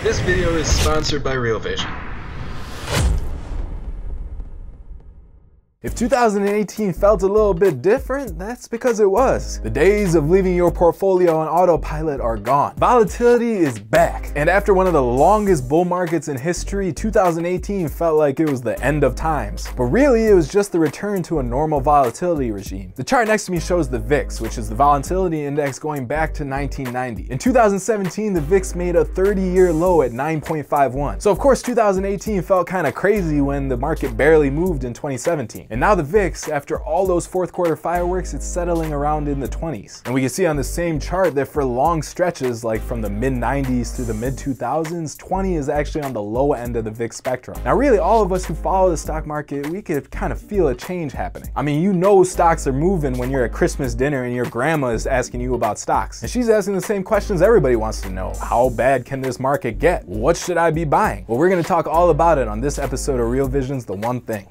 This video is sponsored by Real Vision. If 2018 felt a little bit different, that's because it was. The days of leaving your portfolio on autopilot are gone. Volatility is back. And after one of the longest bull markets in history, 2018 felt like it was the end of times. But really, it was just the return to a normal volatility regime. The chart next to me shows the VIX, which is the volatility index going back to 1990. In 2017, the VIX made a 30-year low at 9.51. So of course, 2018 felt kind of crazy when the market barely moved in 2017. And now the VIX, after all those fourth quarter fireworks, it's settling around in the 20s. And we can see on the same chart that for long stretches, like from the mid-90s to the mid-2000s, 20 is actually on the low end of the VIX spectrum. Now really, all of us who follow the stock market, we could kind of feel a change happening. I mean, you know stocks are moving when you're at Christmas dinner and your grandma is asking you about stocks. And she's asking the same questions everybody wants to know. How bad can this market get? What should I be buying? Well, we're gonna talk all about it on this episode of Real Vision's The One Thing.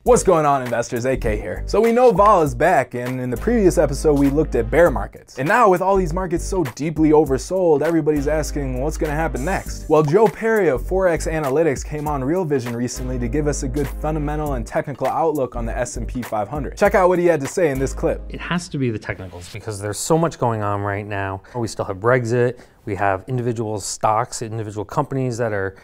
What's going on, investors? AK here. So we know vol is back, and in the previous episode we looked at bear markets. And now with all these markets so deeply oversold, everybody's asking what's gonna happen next. Well, Joe Perry of Forex Analytics came on Real Vision recently to give us a good fundamental and technical outlook on the S&P 500. Check out what he had to say in this clip. It has to be the technicals because there's so much going on right now. We still have Brexit, we have individual stocks, individual companies that are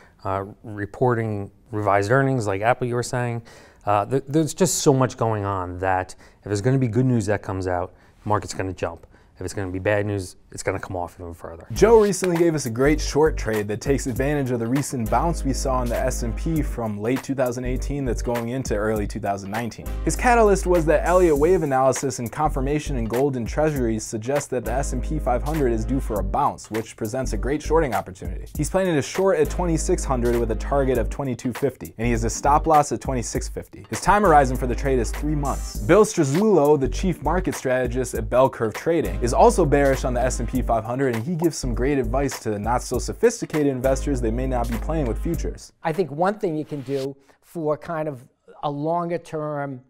reporting revised earnings like Apple, you were saying. There's just so much going on that if there's going to be good news that comes out, the market's going to jump. If it's going to be bad news, it's going to come off even further. Joe recently gave us a great short trade that takes advantage of the recent bounce we saw in the S&P from late 2018 that's going into early 2019. His catalyst was that Elliott wave analysis and confirmation in gold and treasuries suggest that the S&P 500 is due for a bounce, which presents a great shorting opportunity. He's planning to short at 2600 with a target of 2250, and he has a stop loss at 2650. His time horizon for the trade is 3 months. Bill Strazulo, the chief market strategist at Bell Curve Trading, is also bearish on the S&P 500, and he gives some great advice to not so sophisticated investors that may not be playing with futures. I think one thing you can do for kind of a longer term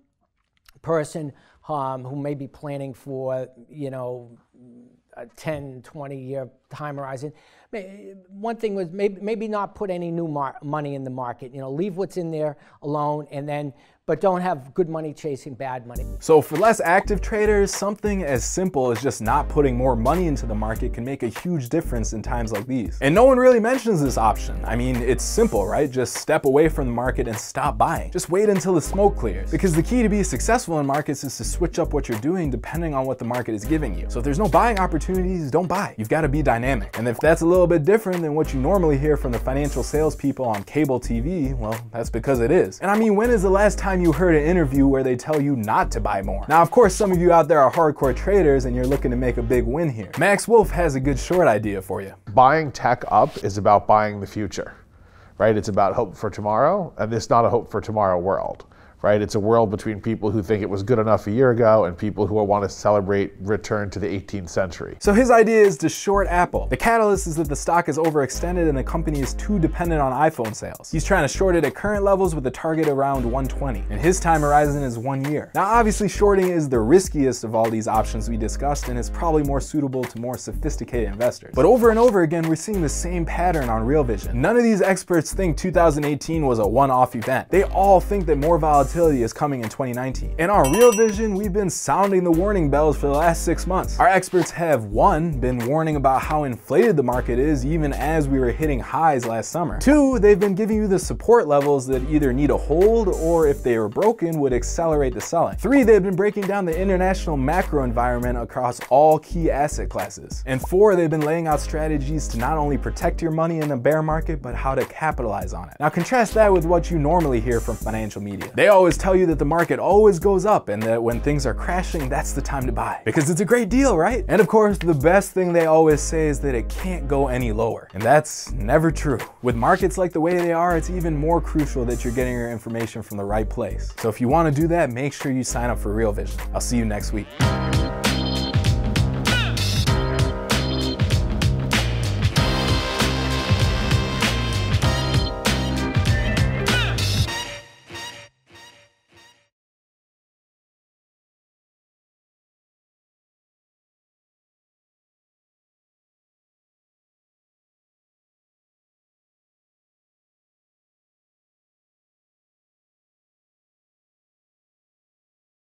person who may be planning for, you know, a 10, 20-year time horizon, one thing was maybe not put any new money in the market. You know, leave what's in there alone, and then but don't have good money chasing bad money. So for less active traders, something as simple as just not putting more money into the market can make a huge difference in times like these. And no one really mentions this option. I mean, it's simple, right? Just step away from the market and stop buying. Just wait until the smoke clears. Because the key to be successful in markets is to switch up what you're doing depending on what the market is giving you. So if there's no buying opportunities, don't buy. You've got to be dynamic. And if that's a little bit different than what you normally hear from the financial salespeople on cable TV, well, that's because it is. And I mean, when is the last time you heard an interview where they tell you not to buy more? Now, of course, some of you out there are hardcore traders and you're looking to make a big win here. Max Wolf has a good short idea for you. Buying tech up is about buying the future, right? It's about hope for tomorrow, and it's not a hope for tomorrow world. Right? It's a world between people who think it was good enough a year ago and people who want to celebrate return to the 18th century. So his idea is to short Apple. The catalyst is that the stock is overextended and the company is too dependent on iPhone sales. He's trying to short it at current levels with a target around 120, and his time horizon is 1 year. Now, obviously, shorting is the riskiest of all these options we discussed, and it's probably more suitable to more sophisticated investors. But over and over again, we're seeing the same pattern on Real Vision. None of these experts think 2018 was a one-off event. They all think that more volatility is coming in 2019. And on Real Vision, we've been sounding the warning bells for the last 6 months. Our experts have, one, been warning about how inflated the market is even as we were hitting highs last summer. Two, they've been giving you the support levels that either need a hold or if they were broken would accelerate the selling. Three, they've been breaking down the international macro environment across all key asset classes. And four, they've been laying out strategies to not only protect your money in the bear market, but how to capitalize on it. Now contrast that with what you normally hear from financial media. They always tell you that the market always goes up and that when things are crashing, that's the time to buy. Because it's a great deal, right? And of course, the best thing they always say is that it can't go any lower. And that's never true. With markets like the way they are, it's even more crucial that you're getting your information from the right place. So if you want to do that, make sure you sign up for Real Vision. I'll see you next week.